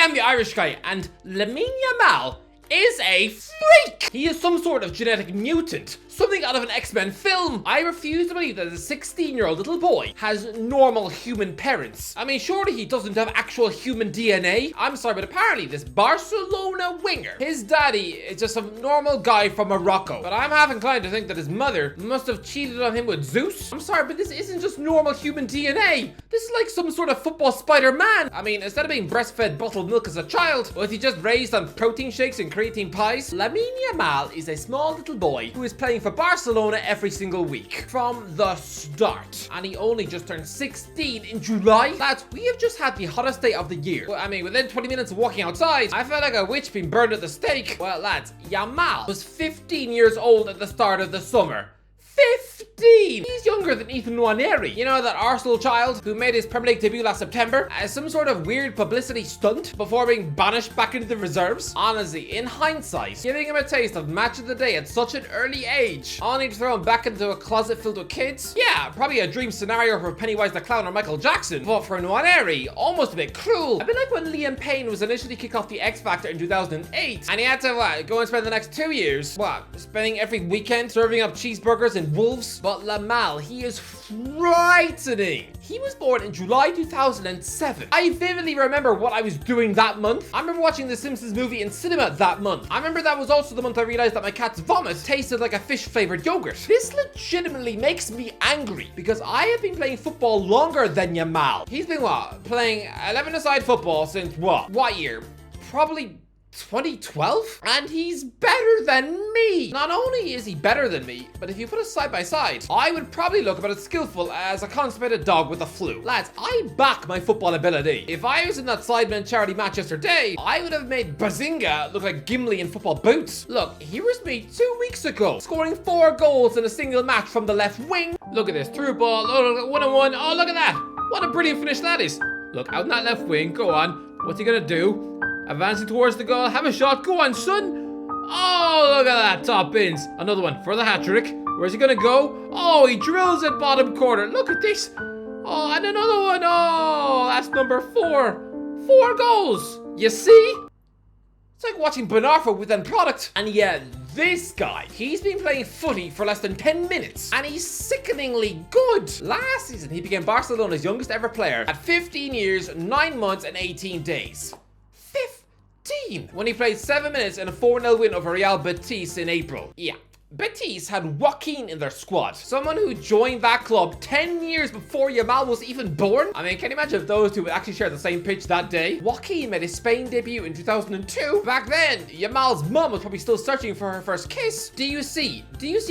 I'm the Irish guy, and Lamine Yamal is a freak! He is some sort of genetic mutant. Something out of an X-Men film. I refuse to believe that a 16-year-old little boy has normal human parents. I mean, surely he doesn't have actual human DNA. I'm sorry, but apparently this Barcelona winger, his daddy is just some normal guy from Morocco. But I'm half inclined to think that his mother must have cheated on him with Zeus. I'm sorry, but this isn't just normal human DNA. This is like some sort of football Spider-Man. I mean, instead of being breastfed bottled milk as a child, was he just raised on protein shakes and creatine pies? Lamine Yamal is a small little boy who is playing for Barcelona every single week from the start, and he only just turned 16 in July. Lads, we have just had the hottest day of the year. Well, I mean, within 20 minutes of walking outside, I felt like a witch being burned at the stake. Well, lads, Yamal was 15 years old at the start of the summer. 15! He's younger than Ethan Nwaneri. You know, that Arsenal child who made his Premier League debut last September as some sort of weird publicity stunt before being banished back into the reserves? Honestly, in hindsight, giving him a taste of match of the day at such an early age, only to throw him back into a closet filled with kids? Yeah, probably a dream scenario for Pennywise the Clown or Michael Jackson, but for Nwaneri, almost a bit cruel. A bit like when Liam Payne was initially kicked off the X Factor in 2008, and he had to, go and spend the next 2 years, spending every weekend serving up cheeseburgers and wolves? But Yamal, he is frightening. He was born in July 2007. I vividly remember what I was doing that month. I remember watching the Simpsons movie in cinema that month. I remember that was also the month I realized that my cat's vomit tasted like a fish-flavored yogurt. This legitimately makes me angry because I have been playing football longer than Yamal. He's been playing 11-a-side football since what year? Probably 2012? And he's better than me. Not only is he better than me, but if you put us side by side, I would probably look about as skillful as a constipated dog with the flu. Lads, I back my football ability. If I was in that Sidemen charity match yesterday, I would have made Bazinga look like Gimli in football boots. Look, here was me 2 weeks ago, scoring 4 goals in a single match from the left wing. Look at this, through ball, oh, 1-on-1, oh, look at that. What a brilliant finish that is. Look, out in that left wing, go on. What's he gonna do? Advancing towards the goal, have a shot, go on son! Oh, look at that, top bins. Another one for the hat-trick. Where's he gonna go? Oh, he drills it bottom corner, look at this. Oh, and another one, oh, that's number 4. 4 goals, you see? It's like watching Ben Arfa with end product. And yeah, this guy, he's been playing footy for less than 10 minutes, and he's sickeningly good. Last season, he became Barcelona's youngest ever player at 15 years, 9 months, and 18 days. 15! When he played 7 minutes in a 4-0 win over Real Betis in April. Yeah. Betis had Joaquin in their squad, someone who joined that club 10 years before Yamal was even born. I mean, can you imagine if those two would actually share the same pitch that day? Joaquin made his Spain debut in 2002. Back then, Yamal's mum was probably still searching for her first kiss. Do you see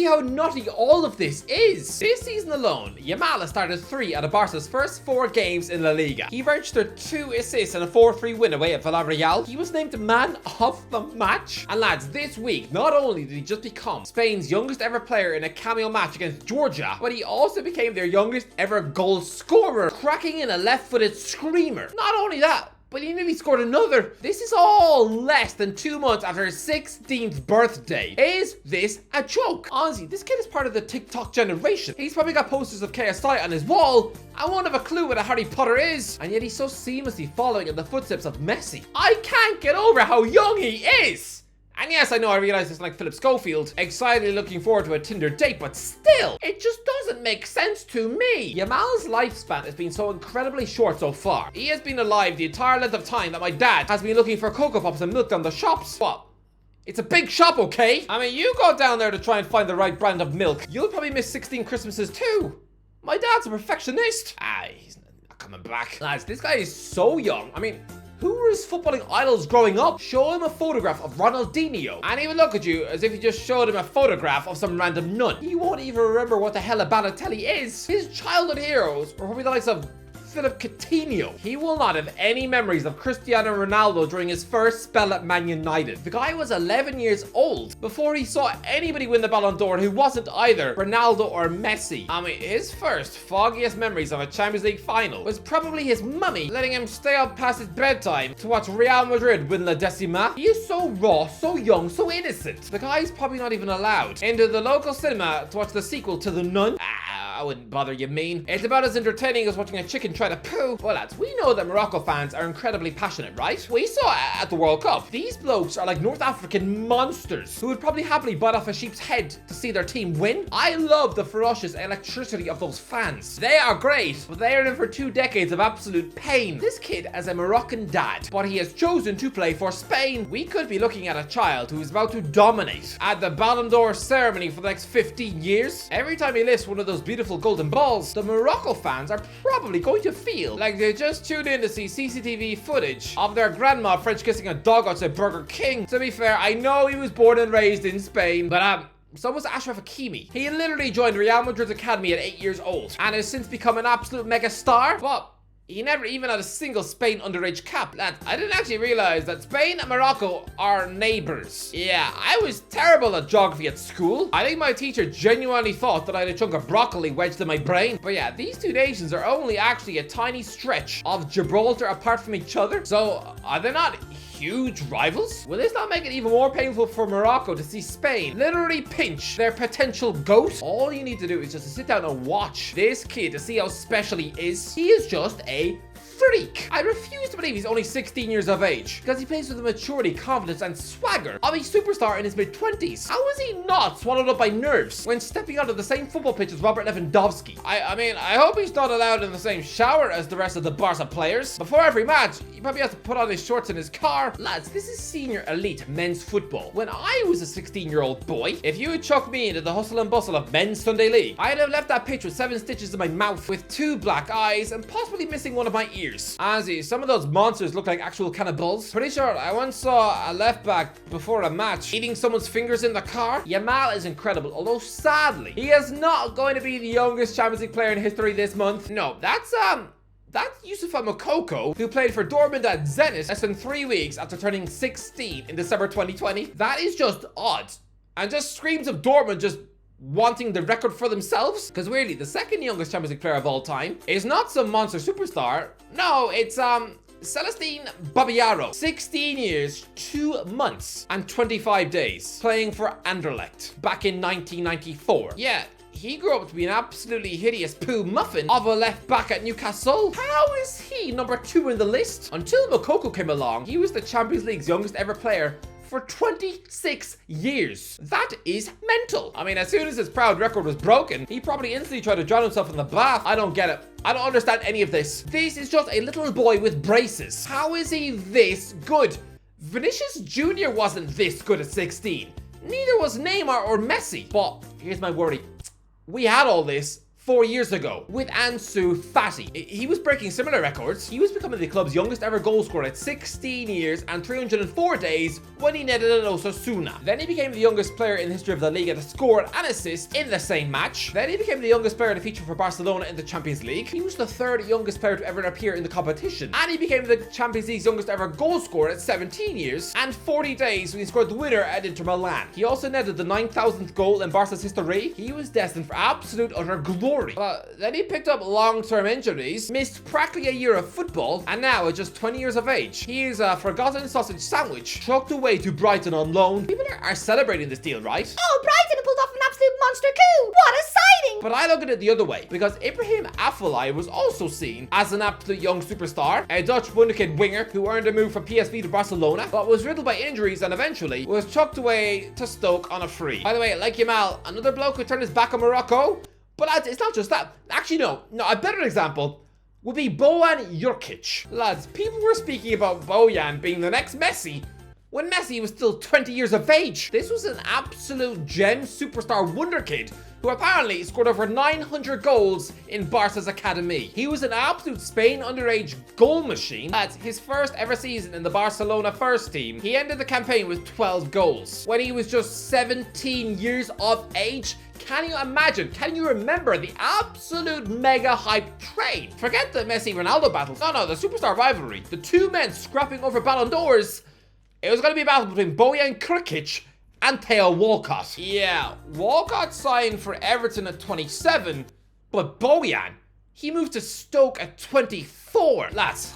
how nutty all of this is? This season alone, Yamal has started 3 out of Barca's first 4 games in La Liga. He registered 2 assists and a 4-3 win away at Villarreal. He was named man of the match. And lads, this week, not only did he just become Spain's youngest ever player in a cameo match against Georgia, but he also became their youngest ever goal scorer, cracking in a left-footed screamer. Not only that, but he nearly scored another. This is all less than 2 months after his 16th birthday. Is this a joke? Honestly, this kid is part of the TikTok generation. He's probably got posters of KSI on his wall. I won't have a clue what a Harry Potter is. And yet he's so seamlessly following in the footsteps of Messi. I can't get over how young he is. And yes, I know, I realize it's like Philip Schofield, excitedly looking forward to a Tinder date, but still, it just doesn't make sense to me. Yamal's lifespan has been so incredibly short so far. He has been alive the entire length of time that my dad has been looking for Cocoa Pops and milk down the shops. What? It's a big shop, okay? I mean, you go down there to try and find the right brand of milk. You'll probably miss 16 Christmases too. My dad's a perfectionist. He's not coming back. Lads, this guy is so young. I mean, who were his footballing idols growing up? Show him a photograph of Ronaldinho, and he would look at you as if you just showed him a photograph of some random nun. He won't even remember what the hell a Balotelli is. His childhood heroes were probably the likes of Philip Coutinho. He will not have any memories of Cristiano Ronaldo during his first spell at Man United. The guy was 11 years old before he saw anybody win the Ballon d'Or who wasn't either Ronaldo or Messi. I mean, his first foggiest memories of a Champions League final was probably his mummy letting him stay up past his bedtime to watch Real Madrid win La Decima. He is so raw, so young, so innocent. The guy's probably not even allowed into the local cinema to watch the sequel to The Nun. I wouldn't bother you mean. It's about as entertaining as watching a chicken try to poo. Well lads, we know that Morocco fans are incredibly passionate, right? We saw it at the World Cup. These blokes are like North African monsters who would probably happily bite off a sheep's head to see their team win. I love the ferocious electricity of those fans. They are great, but they are in for 2 decades of absolute pain. This kid has a Moroccan dad, but he has chosen to play for Spain. We could be looking at a child who is about to dominate at the Ballon d'Or ceremony for the next 15 years. Every time he lifts one of those beautiful golden balls, the Morocco fans are probably going to feel like they just tuned in to see CCTV footage of their grandma French kissing a dog outside Burger King. To be fair, I know he was born and raised in Spain, but so was Ashraf Hakimi. He literally joined Real Madrid's academy at 8 years old and has since become an absolute mega star. But he never even had a single Spain underage cap. Lad, I didn't actually realize that Spain and Morocco are neighbors. Yeah, I was terrible at geography at school. I think my teacher genuinely thought that I had a chunk of broccoli wedged in my brain. But yeah, these two nations are only actually a tiny stretch of Gibraltar apart from each other. So are they not huge rivals? Will this not make it even more painful for Morocco to see Spain literally pinch their potential GOAT? All you need to do is just to sit down and watch this kid to see how special he is. He is just a freak. I refuse to believe he's only 16 years of age because he plays with the maturity, confidence and swagger of a superstar in his mid-20s. How is he not swallowed up by nerves when stepping onto the same football pitch as Robert Lewandowski? I mean, I hope he's not allowed in the same shower as the rest of the Barca players. Before every match, he probably has to put on his shorts in his car. Lads, this is senior elite men's football. When I was a 16-year-old boy, if you had chucked me into the hustle and bustle of men's Sunday league, I'd have left that pitch with 7 stitches in my mouth, with 2 black eyes and possibly missing one of my ears. Honestly, some of those monsters look like actual cannibals. Pretty sure I once saw a left back before a match eating someone's fingers in the car. Yamal is incredible, although sadly, he is not going to be the youngest Champions League player in history this month. No, that's Youssoufa Moukoko, who played for Dortmund at Zenit less than 3 weeks after turning 16 in December 2020. That is just odd and just screams of Dortmund just wanting the record for themselves. Because weirdly, the second youngest Champions League player of all time is not some monster superstar. No, it's Celestine Babayaro, 16 years, 2 months and 25 days, playing for Anderlecht back in 1994. Yeah, he grew up to be an absolutely hideous poo muffin of a left back at Newcastle. How is he number 2 in the list? Until Moukoko came along, he was the Champions League's youngest ever player for 26 years. That is mental. I mean, as soon as his proud record was broken, he probably instantly tried to drown himself in the bath. I don't get it. I don't understand any of this. This is just a little boy with braces. How is he this good? Vinicius Jr. wasn't this good at 16. Neither was Neymar or Messi. But here's my worry. We had all this 4 years ago with Ansu Fati. He was breaking similar records. He was becoming the club's youngest ever goal scorer at 16 years and 304 days when he netted at Osasuna. Then he became the youngest player in the history of the league to score and assist in the same match. Then he became the youngest player to feature for Barcelona in the Champions League. He was the 3rd youngest player to ever appear in the competition. And he became the Champions League's youngest ever goal scorer at 17 years and 40 days when he scored the winner at Inter Milan. He also netted the 9,000th goal in Barca's history. He was destined for absolute utter glory. But then he picked up long-term injuries, missed practically a year of football, and now at just 20 years of age, he is a forgotten sausage sandwich trucked away to Brighton on loan. People are celebrating this deal, right? Oh, Brighton pulled off an absolute monster coup! What a signing! But I look at it the other way, because Ibrahim Afellay was also seen as an absolute young superstar, a Dutch wunderkid winger who earned a move from PSV to Barcelona, but was riddled by injuries and eventually was chucked away to Stoke on a free. By the way, like Yamal, another bloke who turned his back on Morocco. But lads, it's not just that. Actually, no, a better example would be Bojan Jurkic. Lads, people were speaking about Bojan being the next Messi when Messi was still 20 years of age. This was an absolute gem superstar wunderkid who apparently scored over 900 goals in Barca's academy. He was an absolute Spain underage goal machine. At his first ever season in the Barcelona first team, he ended the campaign with 12 goals. When he was just 17 years of age, can you imagine? Can you remember the absolute mega hype train? Forget the Messi-Ronaldo battles. No, the superstar rivalry. The two men scrapping over Ballon d'Ors. It was going to be a battle between Bojan Jurkic and Theo Walcott. Yeah, Walcott signed for Everton at 27, but Bojan, he moved to Stoke at 24. Lads,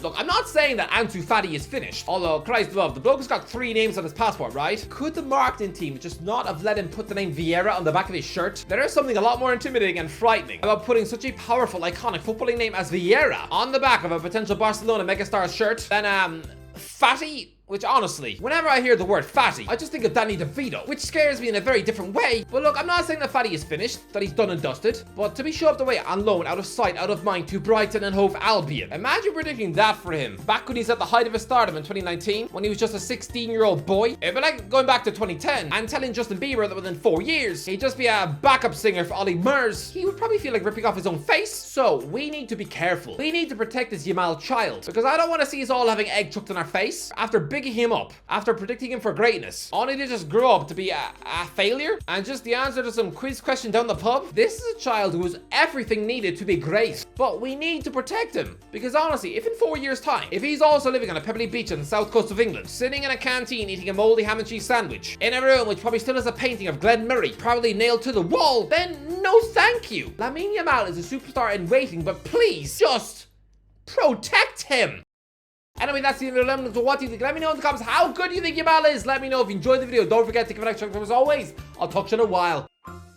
Look, I'm not saying that Ansu Fati is finished. Although, Christ love, the bloke has got 3 names on his passport, right? Could the marketing team just not have let him put the name Vieira on the back of his shirt? There is something a lot more intimidating and frightening about putting such a powerful, iconic footballing name as Vieira on the back of a potential Barcelona megastar's shirt than, Fati? Which honestly, whenever I hear the word Fatty, I just think of Danny DeVito, which scares me in a very different way. But look, I'm not saying that Fatty is finished, that he's done and dusted, but to be shoved away on loan, out of sight, out of mind to Brighton and Hove Albion. Imagine predicting that for him, back when he's at the height of his stardom in 2019, when he was just a 16-year-old boy. It'd be like going back to 2010 and telling Justin Bieber that within 4 years, he'd just be a backup singer for Ollie Murs. He would probably feel like ripping off his own face. So, we need to be careful. We need to protect this Yamal child, because I don't want to see us all having egg chucked in our face after bigging him up, after predicting him for greatness, only to just grow up to be a failure and just the answer to some quiz question down the pub. This is a child who has everything needed to be great, but we need to protect him, because honestly, if in 4 years time, if he's also living on a pebbly beach on the south coast of England, sitting in a canteen eating a moldy ham and cheese sandwich in a room which probably still has a painting of Glenn Murray proudly nailed to the wall, then no thank you. Lamine Yamal is a superstar in waiting, but please just protect him. Anyway, that's the end of the video. So what do you think? Let me know in the comments how good you think Yamal is. Let me know if you enjoyed the video. Don't forget to give it a like, as always. I'll talk to you in a while.